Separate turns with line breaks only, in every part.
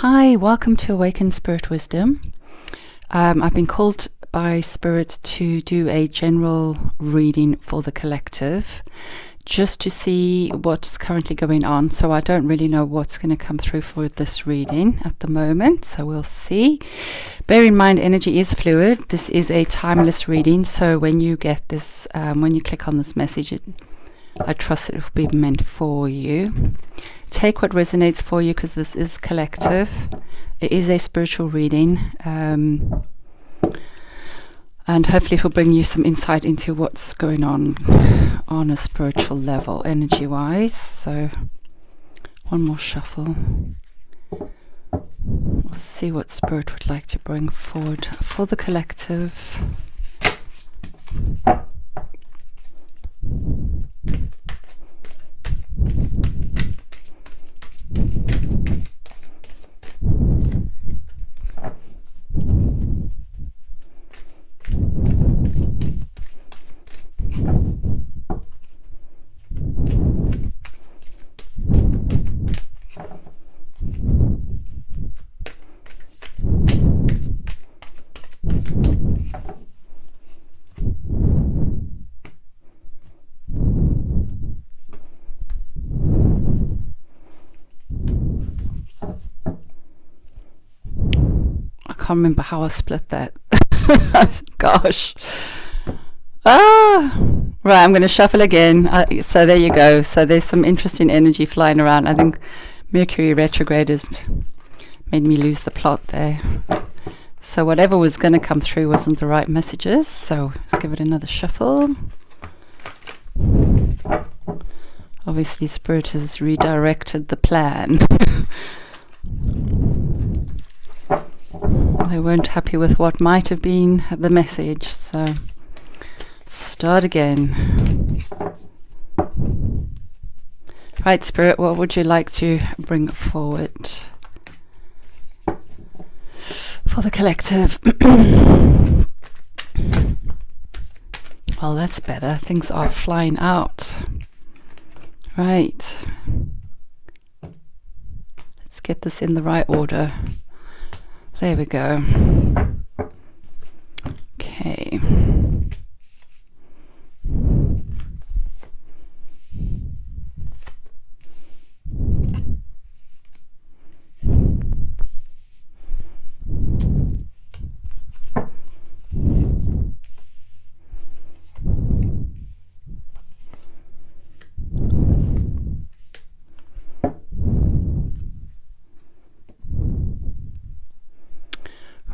Hi, welcome to Awaken Spirit Wisdom. I've been called by Spirit to do a general reading for the collective, just to see what's currently going on. So I don't really know what's going to come through for this reading at the moment, so we'll see. Bear in mind, energy is fluid. This is a timeless reading, so when you get this, when you click on this message, I trust it will be meant for you. Take what resonates for you, because this is collective. It is a spiritual reading, and hopefully it will bring you some insight into what's going on a spiritual level, energy-wise. So one more shuffle. We'll see what Spirit would like to bring forward for the collective. I can't remember how I split that. Gosh. Right, I'm going to shuffle again. So there you go. So there's some interesting energy flying around. I think Mercury retrograde has made me lose the plot there. So whatever was going to come through wasn't the right messages. So let's give it another shuffle. Obviously, Spirit has redirected the plan. They weren't happy with what might have been the message, so start again. Right, Spirit, what would you like to bring forward for the collective? Well, that's better. Things are flying out. Right. Let's get this in the right order. There we go. Okay.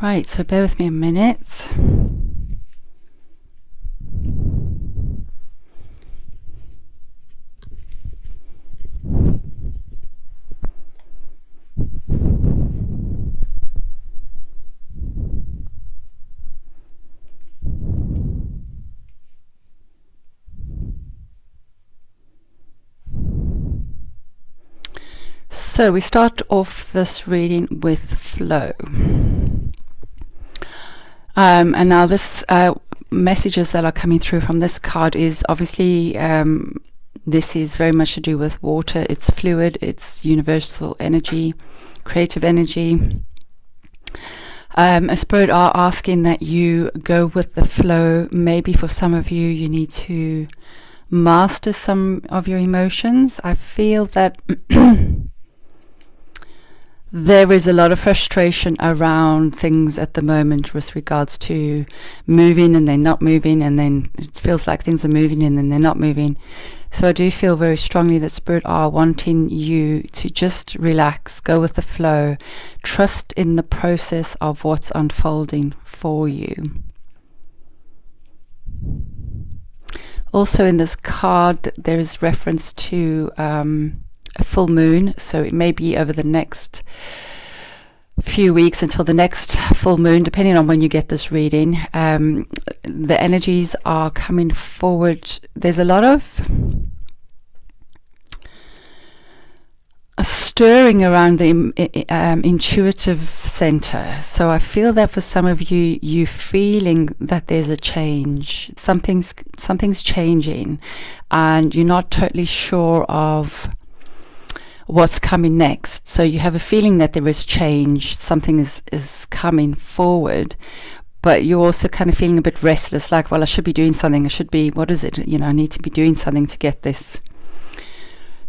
Right, so bear with me a minute. So we start off this reading with flow. And now this messages that are coming through from this card is obviously this is very much to do with water. It's fluid, it's universal energy, creative energy. A Spirit are asking that you go with the flow. Maybe for some of you, you need to master some of your emotions. I feel that there is a lot of frustration around things at the moment with regards to moving and then not moving, and then it feels like things are moving and then they're not moving. So I do feel very strongly that Spirit are wanting you to just relax, go with the flow, trust in the process of what's unfolding for you. Also in this card, there is reference to a full moon, so it may be over the next few weeks until the next full moon, depending on when you get this reading. The energies are coming forward. There's a lot of a stirring around the intuitive center. So I feel that for some of you, you feeling that there's a change. Something's changing, and you're not totally sure of what's coming next. So you have a feeling that there is change, something is coming forward, but you're also kind of feeling a bit restless, like, well, I should be doing something. I should be, what is it? You know, I need to be doing something to get this,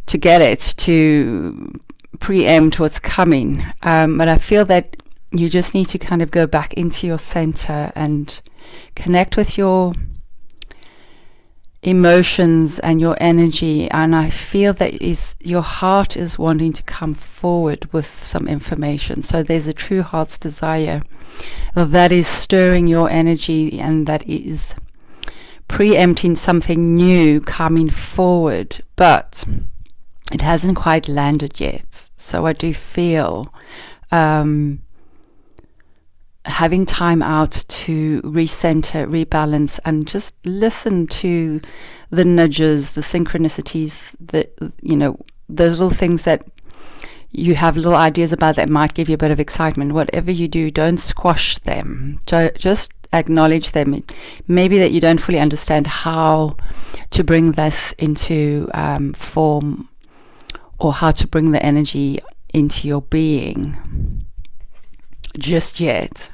to get it, to preempt what's coming. But I feel that you just need to kind of go back into your center and connect with your emotions and your energy, and I feel that your heart is wanting to come forward with some information. So there's a true heart's desire that is stirring your energy, and that is preempting something new coming forward, but it hasn't quite landed yet. So I do feel having time out to recenter, rebalance, and just listen to the nudges, the synchronicities, those little things that you have little ideas about that might give you a bit of excitement. Whatever you do, don't squash them. Just acknowledge them. Maybe that you don't fully understand how to bring this into form, or how to bring the energy into your being just yet.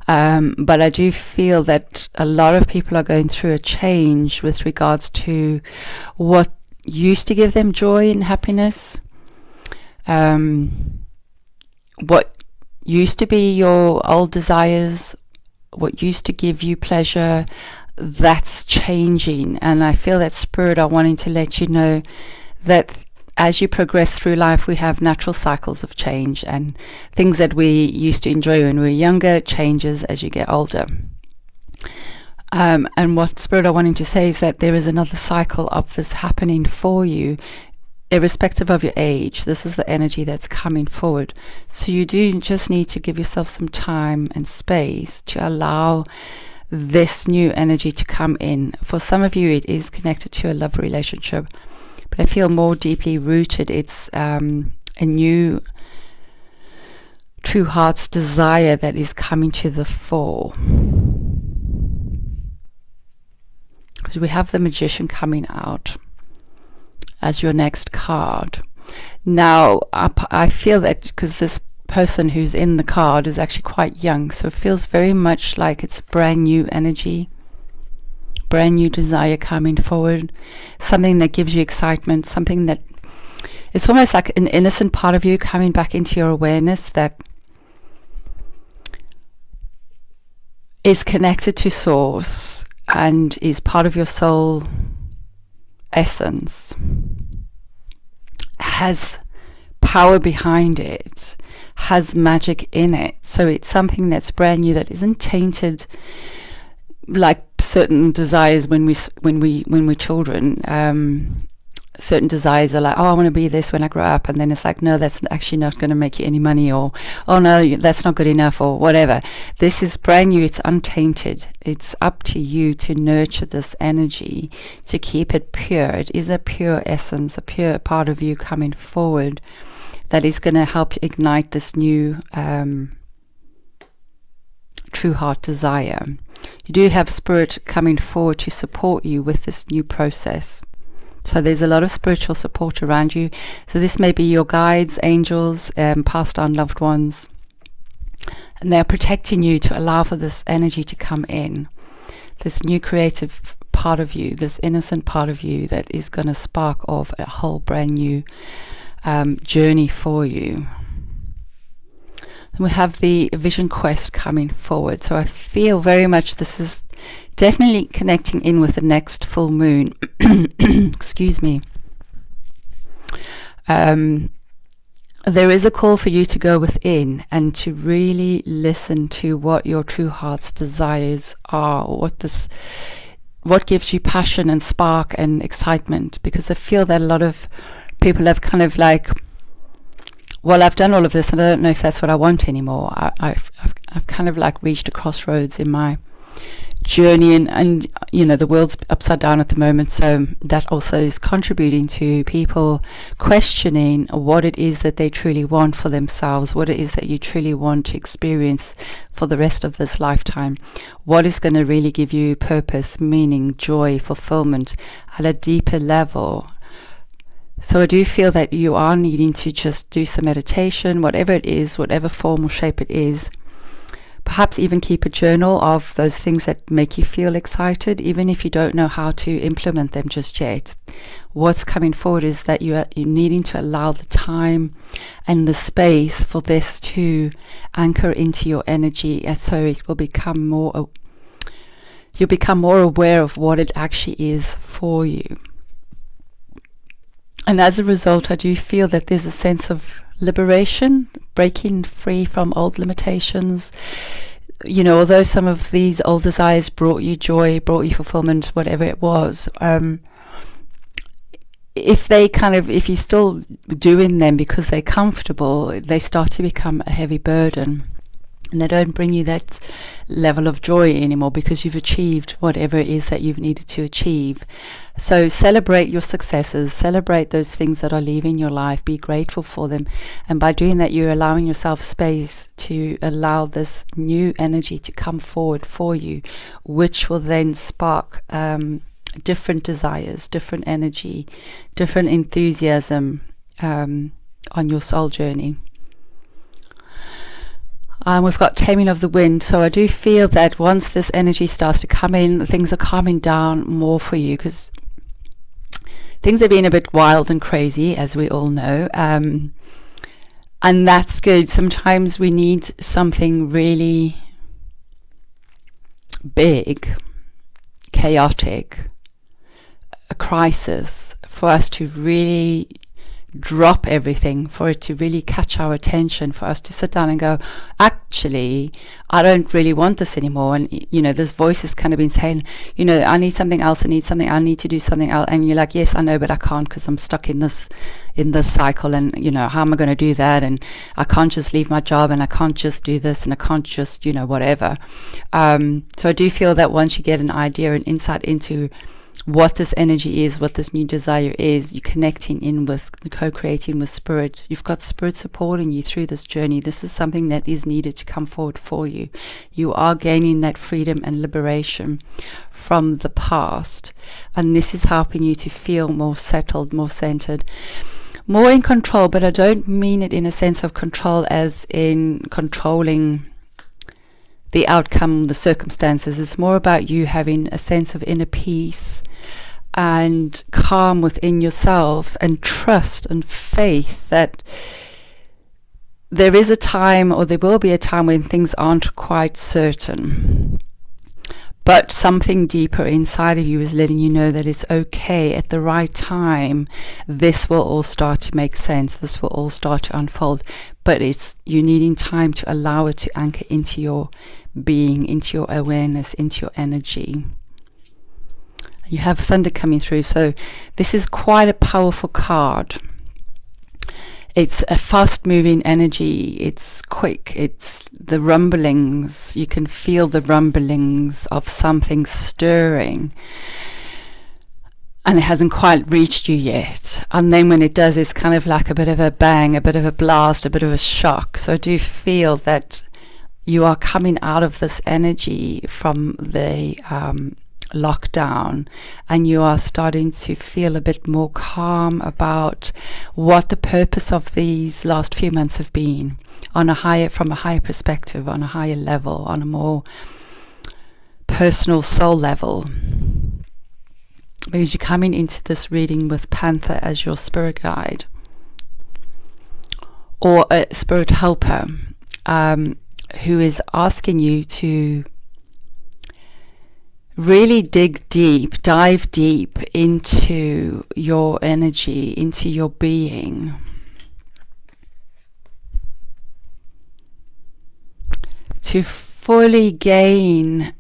But I do feel that a lot of people are going through a change with regards to what used to give them joy and happiness, what used to be your old desires, what used to give you pleasure. That's changing, and I feel that Spirit are wanting to let you know that as you progress through life, we have natural cycles of change, and things that we used to enjoy when we were younger changes as you get older. And what Spirit are wanting to say is that there is another cycle of this happening for you, irrespective of your age. This is the energy that's coming forward. So you do just need to give yourself some time and space to allow this new energy to come in. For some of you, it is connected to a love relationship, but I feel more deeply rooted. It's a new true heart's desire that is coming to the fore. Because we have the Magician coming out as your next card. Now, I feel that because this person who's in the card is actually quite young, so it feels very much like it's brand new energy, brand new desire coming forward, something that gives you excitement, something that it's almost like an innocent part of you coming back into your awareness that is connected to source and is part of your soul essence, has power behind it, has magic in it. So it's something that's brand new, that isn't tainted like certain desires when we're children. Certain desires are like, oh, I want to be this when I grow up, and then it's like, no, that's actually not going to make you any money, or oh no, that's not good enough, or whatever. This is brand new, it's untainted. It's up to you to nurture this energy, to keep it pure. It is a pure essence, a pure part of you coming forward that is going to help you ignite this new true heart desire. You do have Spirit coming forward to support you with this new process. So there's a lot of spiritual support around you. So this may be your guides, angels, passed on loved ones. And they're protecting you to allow for this energy to come in. This new creative part of you, this innocent part of you that is going to spark off a whole brand new journey for you. And we have the vision quest coming forward. So I feel very much this is definitely connecting in with the next full moon. Excuse me. There is a call for you to go within and to really listen to what your true heart's desires are, what gives you passion and spark and excitement. Because I feel that a lot of people have kind of like, well, I've done all of this and I don't know if that's what I want anymore. I've kind of like reached a crossroads in my journey, and you know, the world's upside down at the moment, so that also is contributing to people questioning what it is that they truly want for themselves, what it is that you truly want to experience for the rest of this lifetime, what is going to really give you purpose, meaning, joy, fulfillment at a deeper level. So I do feel that you are needing to just do some meditation, whatever it is, whatever form or shape it is. Perhaps even keep a journal of those things that make you feel excited, even if you don't know how to implement them just yet. What's coming forward is that you're needing to allow the time and the space for this to anchor into your energy, and so it will become more, you'll become more aware of what it actually is for you. And as a result, I do feel that there's a sense of liberation, breaking free from old limitations. You know, although some of these old desires brought you joy, brought you fulfillment, whatever it was, if you're still doing them because they're comfortable, they start to become a heavy burden. And they don't bring you that level of joy anymore because you've achieved whatever it is that you've needed to achieve. So celebrate your successes, celebrate those things that are leaving your life, be grateful for them. And by doing that, you're allowing yourself space to allow this new energy to come forward for you, which will then spark different desires, different energy, different enthusiasm on your soul journey. We've got Taming of the Wind, so I do feel that once this energy starts to come in, things are calming down more for you, because things have been a bit wild and crazy, as we all know, and that's good. Sometimes we need something really big, chaotic, a crisis, for us to really drop everything, for it to really catch our attention, for us to sit down and go, actually, I don't really want this anymore. And you know, this voice has kind of been saying, you know, I need something else, I need to do something else. And you're like, yes, I know, but I can't, because I'm stuck in this cycle, and you know, how am I going to do that? And I can't just leave my job, and I can't just do this, and I can't just, you know, whatever. So I do feel that once you get an idea and insight into what this energy is, what this new desire is, you're connecting in with, co-creating with spirit. You've got spirit supporting you through this journey. This is something that is needed to come forward for you. You are gaining that freedom and liberation from the past, and this is helping you to feel more settled, more centered, more in control. But I don't mean it in a sense of control as in controlling the outcome, the circumstances. It's more about you having a sense of inner peace and calm within yourself, and trust and faith that there is a time, or there will be a time, when things aren't quite certain, but something deeper inside of you is letting you know that it's okay. At the right time, this will all start to make sense, this will all start to unfold, but it's you needing time to allow it to anchor into your being, into your awareness, into your energy. You have thunder coming through, so this is quite a powerful card. It's a fast moving energy, it's quick, it's the rumblings, you can feel the rumblings of something stirring, and it hasn't quite reached you yet. And then when it does, it's kind of like a bit of a bang, a bit of a blast, a bit of a shock. So I do feel that you are coming out of this energy from the lockdown, and you are starting to feel a bit more calm about what the purpose of these last few months have been, from a higher perspective, on a higher level, on a more personal soul level. Because you're coming into this reading with Panther as your spirit guide, or a spirit helper, who is asking you to really dive deep into your energy, into your being, to fully gain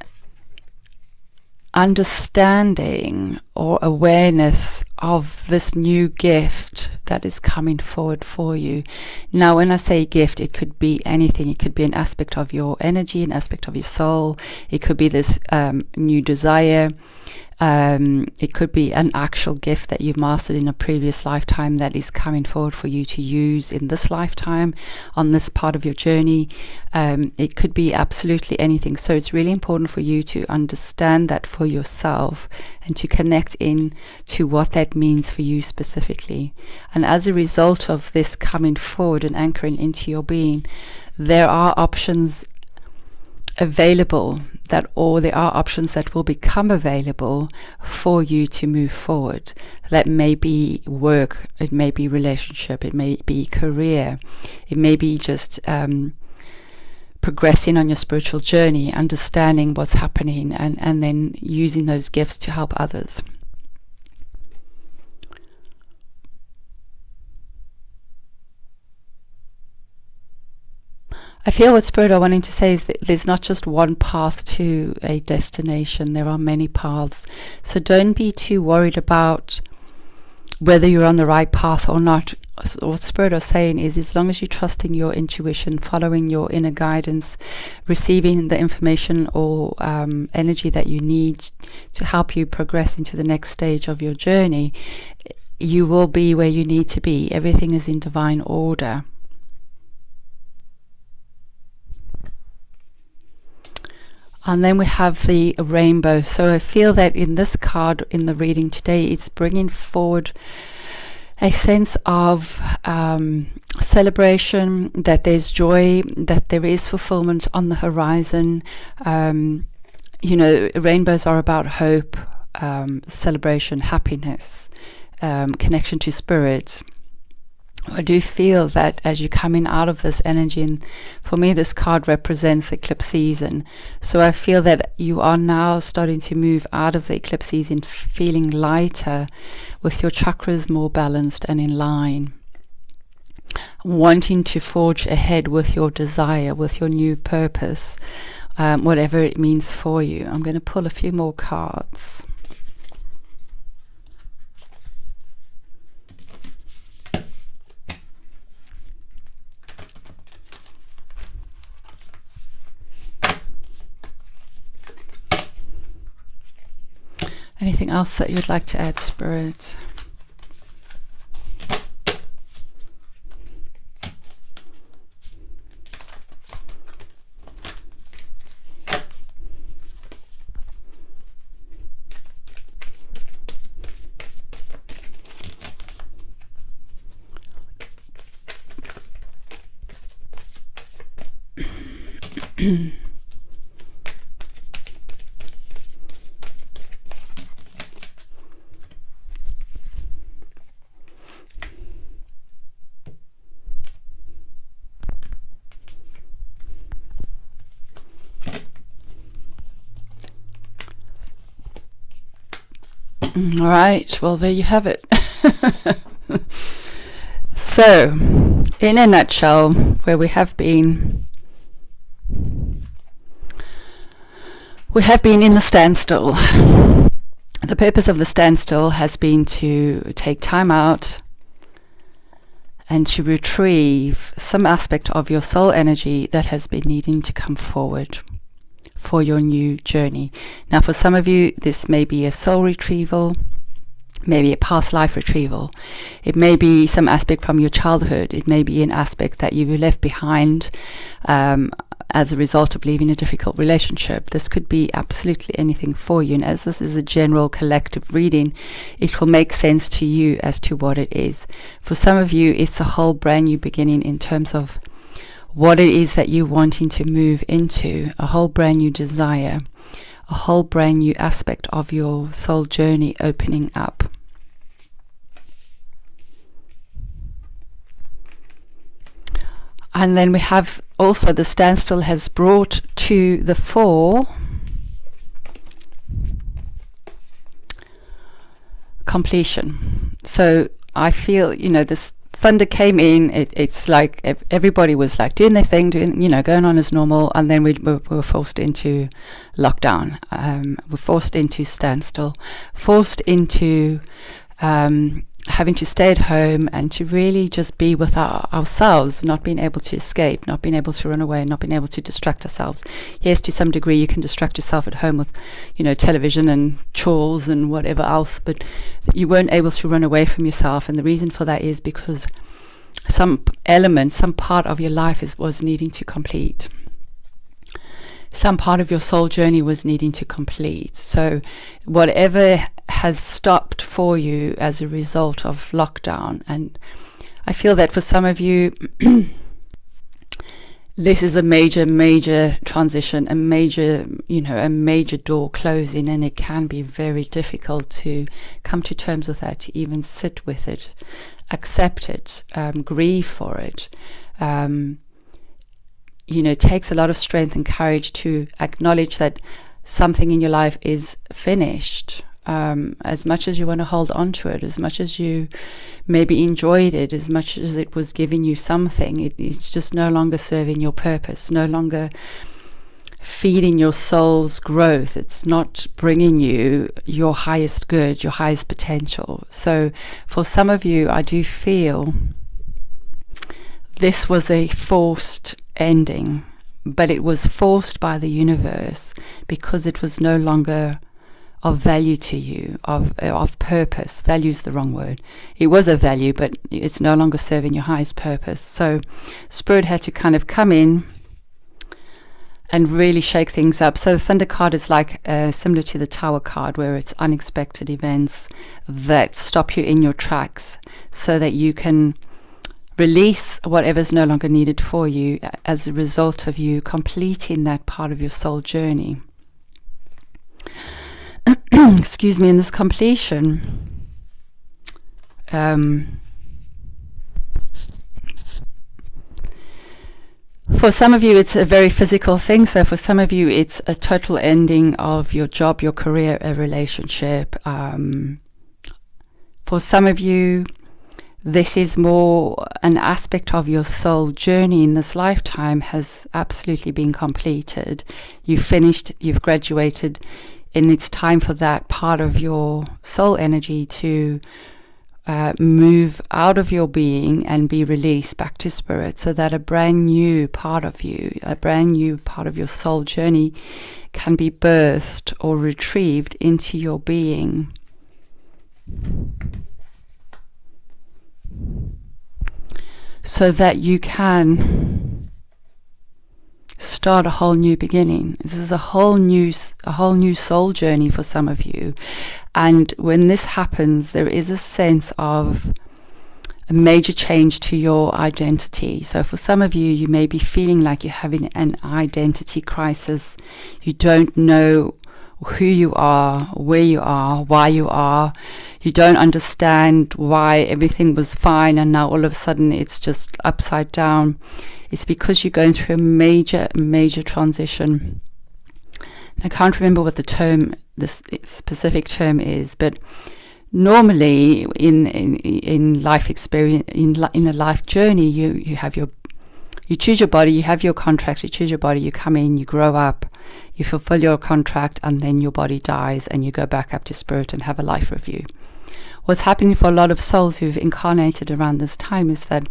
understanding or awareness of this new gift that is coming forward for you. Now, when I say gift, it could be anything. It could be an aspect of your energy, an aspect of your soul. It could be this new desire. It could be an actual gift that you've mastered in a previous lifetime that is coming forward for you to use in this lifetime on this part of your journey. It could be absolutely anything. So it's really important for you to understand that for yourself and to connect in to what that means for you specifically. And as a result of this coming forward and anchoring into your being, there are options available there are options that will become available for you to move forward. That may be work, it may be relationship, it may be career, it may be just progressing on your spiritual journey, understanding what's happening, and then using those gifts to help others. I feel what Spirit are wanting to say is that there's not just one path to a destination. There are many paths. So don't be too worried about whether you're on the right path or not. What Spirit are saying is, as long as you're trusting your intuition, following your inner guidance, receiving the information or energy that you need to help you progress into the next stage of your journey, you will be where you need to be. Everything is in divine order. And then we have the rainbow. So I feel that in this card, in the reading today, it's bringing forward a sense of celebration, that there's joy, that there is fulfillment on the horizon. Rainbows are about hope, celebration, happiness, connection to spirit. I do feel that as you're coming out of this energy, and for me this card represents the eclipse season, so I feel that you are now starting to move out of the eclipse season feeling lighter, with your chakras more balanced and in line, wanting to forge ahead with your desire, with your new purpose, whatever it means for you. I'm going to pull a few more cards. Anything else that you'd like to add, Spirit? All right, well, there you have it. So, in a nutshell, where we have been in the standstill. The purpose of the standstill has been to take time out and to retrieve some aspect of your soul energy that has been needing to come forward for your new journey. Now, for some of you, this may be a soul retrieval, maybe a past life retrieval. It may be some aspect from your childhood. It may be an aspect that you left behind as a result of leaving a difficult relationship. This could be absolutely anything for you. And as this is a general collective reading, it will make sense to you as to what it is. For some of you, it's a whole brand new beginning in terms of what it is that you're wanting to move into, a whole brand new desire, a whole brand new aspect of your soul journey opening up. And then we have also the standstill has brought to the fore completion. So I feel, this thunder came in, it's like everybody was like doing their thing, going on as normal, and then we were forced into lockdown. We're forced into standstill, forced into having to stay at home and to really just be with ourselves, not being able to escape, not being able to run away, not being able to distract ourselves. Yes, to some degree you can distract yourself at home with, television and chores and whatever else, but you weren't able to run away from yourself. And the reason for that is because some element, some part of your life was needing to complete. Some part of your soul journey was needing to complete. So whatever has stopped for you as a result of lockdown, and I feel that for some of you this is a major transition, a major door closing, and it can be very difficult to come to terms with that, to even sit with it, accept it, grieve for it. It takes a lot of strength and courage to acknowledge that something in your life is finished. As much as you want to hold on to it, as much as you maybe enjoyed it, as much as it was giving you something, it's just no longer serving your purpose, no longer feeding your soul's growth. It's not bringing you your highest good, your highest potential. So for some of you, I do feel this was a forced ending, but it was forced by the universe because it was no longer of value to you, of purpose. Value is the wrong word. It was a value, but it's no longer serving your highest purpose. So Spirit had to kind of come in and really shake things up. So the Thunder card is like similar to the Tower card, where it's unexpected events that stop you in your tracks so that you can release whatever's no longer needed for you as a result of you completing that part of your soul journey. Excuse me, in this completion, for some of you it's a very physical thing. So for some of you it's a total ending of your job, your career, a relationship. For some of you this is more an aspect of your soul journey in this lifetime has absolutely been completed. You've finished, you've graduated, and it's time for that part of your soul energy to move out of your being and be released back to Spirit, so that a brand new part of you, a brand new part of your soul journey can be birthed or retrieved into your being. So that you can start a whole new beginning. This is a whole new soul journey for some of you. And when this happens, there is a sense of a major change to your identity. So for some of you, you may be feeling like you're having an identity crisis. You don't know who you are, where you are, why you are. You don't understand why everything was fine and now all of a sudden it's just upside down. It's because you're going through a major transition. I can't remember what this specific term is, but normally in life experience, in a life journey, you choose your body, you have your contracts, you choose your body, you come in, you grow up, you fulfill your contract, and then your body dies and you go back up to Spirit and have a life review. What's happening for a lot of souls who've incarnated around this time is that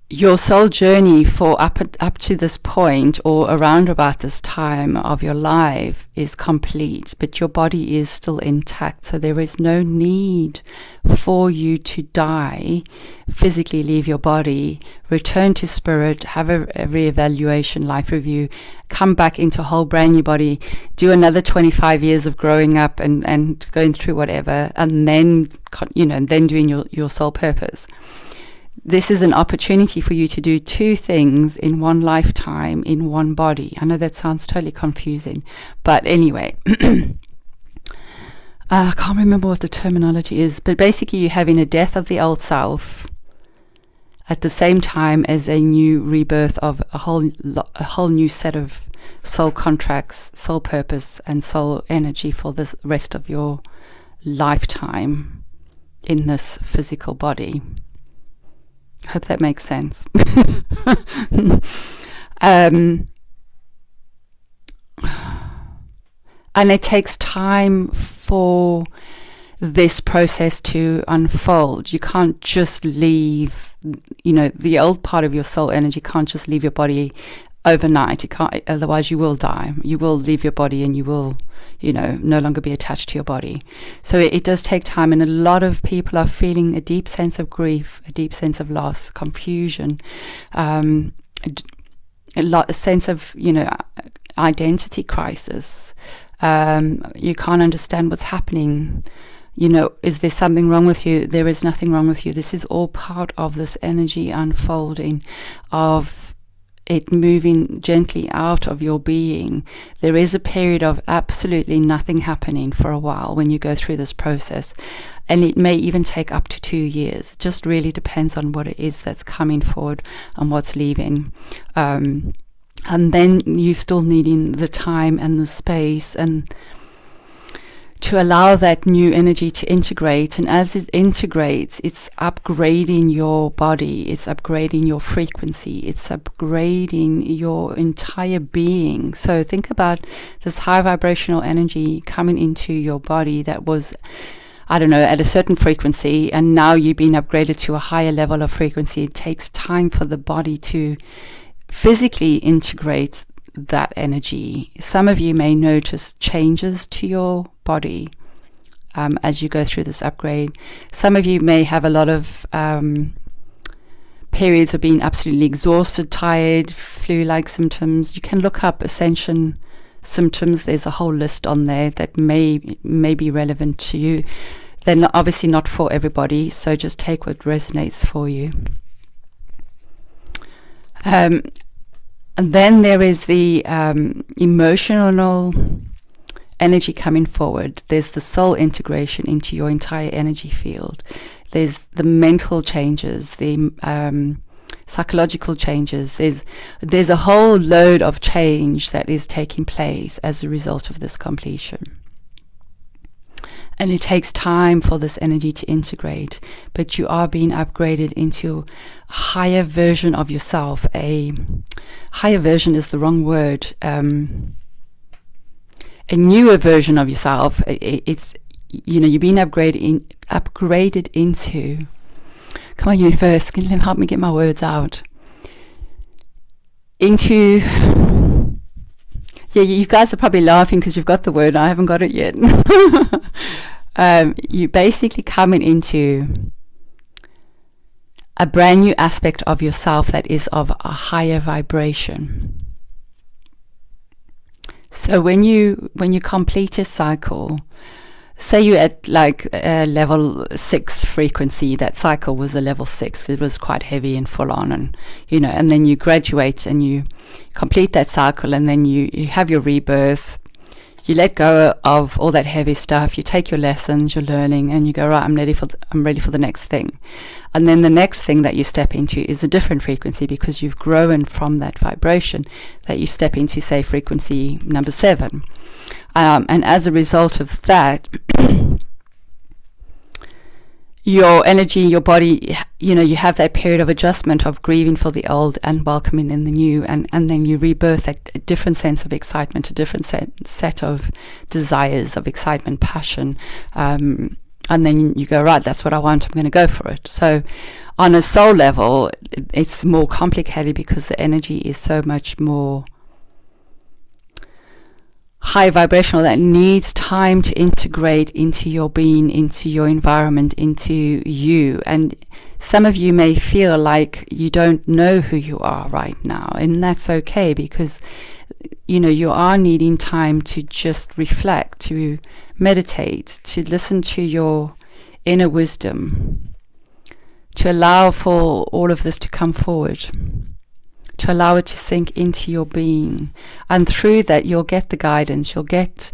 your soul journey for up to this point, or around about this time of your life, is complete, but your body is still intact. So there is no need for you to die, physically leave your body, return to Spirit, have a reevaluation, life review, come back into a whole brand new body, do another 25 years of growing up and going through whatever, and then doing your soul purpose. This is an opportunity for you to do two things in one lifetime, in one body. I know that sounds totally confusing, but anyway, I can't remember what the terminology is, but basically you're having a death of the old self at the same time as a new rebirth of a whole new set of soul contracts, soul purpose, and soul energy for the rest of your lifetime in this physical body. Hope that makes sense. And it takes time for this process to unfold. You can't just leave, the old part of your soul energy can't just leave your body overnight. It can't, otherwise you will die. You will leave your body and you will, no longer be attached to your body. So it does take time, and a lot of people are feeling a deep sense of grief, a deep sense of loss, confusion, a sense of, identity crisis. You can't understand what's happening. Is there something wrong with you? There is nothing wrong with you. This is all part of this energy unfolding, of it moving gently out of your being. There is a period of absolutely nothing happening for a while when you go through this process, and it may even take up to 2 years. It just really depends on what it is that's coming forward and what's leaving. And then you still needing the time and the space and to allow that new energy to integrate. And as it integrates, it's upgrading your body, it's upgrading your frequency, it's upgrading your entire being. So think about this high vibrational energy coming into your body that was, at a certain frequency, and now you've been upgraded to a higher level of frequency. It takes time for the body to physically integrate that energy. Some of you may notice changes to your body as you go through this upgrade. Some of you may have a lot of periods of being absolutely exhausted, tired, flu-like symptoms. You can look up Ascension symptoms. There's a whole list on there that may be relevant to you. They're obviously not for everybody, so just take what resonates for you. And then there is the emotional energy coming forward. There's the soul integration into your entire energy field. There's the mental changes, the psychological changes. There's a whole load of change that is taking place as a result of this completion. And it takes time for this energy to integrate, but you are being upgraded into a higher version of yourself. A higher version is the wrong word. A newer version of yourself. It's, you're being upgraded into. Come on, universe, can you help me get my words out? Into. Yeah, you guys are probably laughing because you've got the word. I haven't got it yet. You're basically coming into a brand new aspect of yourself that is of a higher vibration. So when you complete a cycle, say you're at like a level 6 frequency, that cycle was a level 6. It was quite heavy and full on, and and then you graduate and you complete that cycle, and then you have your rebirth. You let go of all that heavy stuff. You take your lessons, you're learning, and you go, right, I'm ready for the next thing. And then the next thing that you step into is a different frequency, because you've grown from that vibration that you step into, say, frequency number 7. And as a result of that, your energy, your body, you have that period of adjustment, of grieving for the old and welcoming in the new, and then you rebirth a different sense of excitement, a different set of desires of excitement, passion, and then you go, right, that's what I want, I'm going to go for it. So on a soul level, it's more complicated because the energy is so much more high vibrational, that needs time to integrate into your being, into your environment, into you. And some of you may feel like you don't know who you are right now, and that's okay, because you are needing time to just reflect, to meditate, to listen to your inner wisdom, to allow for all of this to come forward, to allow it to sink into your being. And through that, you'll get the guidance, you'll get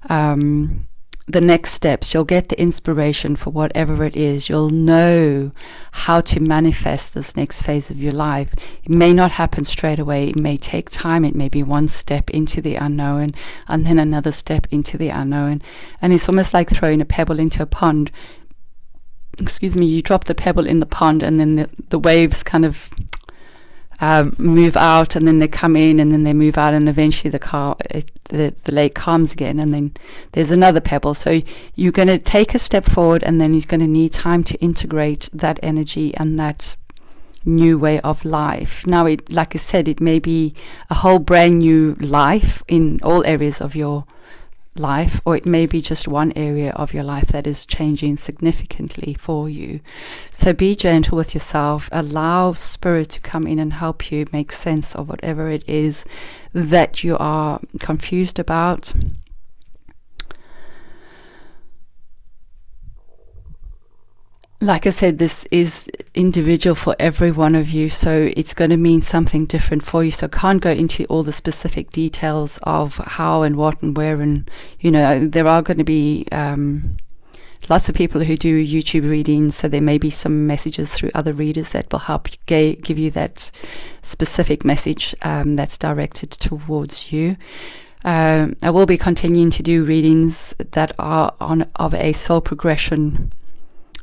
the next steps, you'll get the inspiration for whatever it is. You'll know how to manifest this next phase of your life. It may not happen straight away. It may take time. It may be one step into the unknown, and then another step into the unknown. And it's almost like throwing a pebble into a pond. You drop the pebble in the pond, and then the waves kind of move out, and then they come in, and then they move out, and eventually the lake calms again, and then there's another pebble. So you're going to take a step forward, and then you're going to need time to integrate that energy and that new way of life. Now, like I said, it may be a whole brand new life in all areas of your life, or it may be just one area of your life that is changing significantly for you. So be gentle with yourself. Allow spirit to come in and help you make sense of whatever it is that you are confused about. Like I said, this is individual for every one of you, so it's going to mean something different for you. So I can't go into all the specific details of how and what and where, and there are going to be lots of people who do YouTube readings, so there may be some messages through other readers that will help give you that specific message that's directed towards you. I will be continuing to do readings that are of a soul progression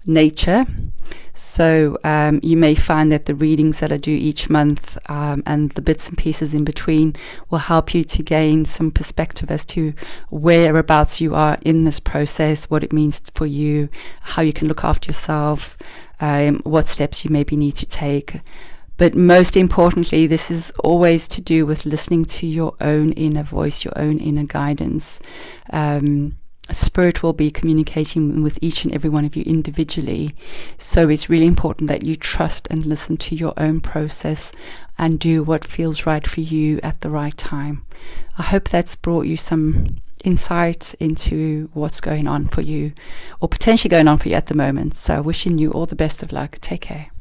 nature. So you may find that the readings that I do each month and the bits and pieces in between will help you to gain some perspective as to whereabouts you are in this process, what it means for you, how you can look after yourself, what steps you maybe need to take. But most importantly, this is always to do with listening to your own inner voice, your own inner guidance. Spirit will be communicating with each and every one of you individually. So it's really important that you trust and listen to your own process and do what feels right for you at the right time. I hope that's brought you some insight into what's going on for you, or potentially going on for you at the moment. So wishing you all the best of luck. Take care.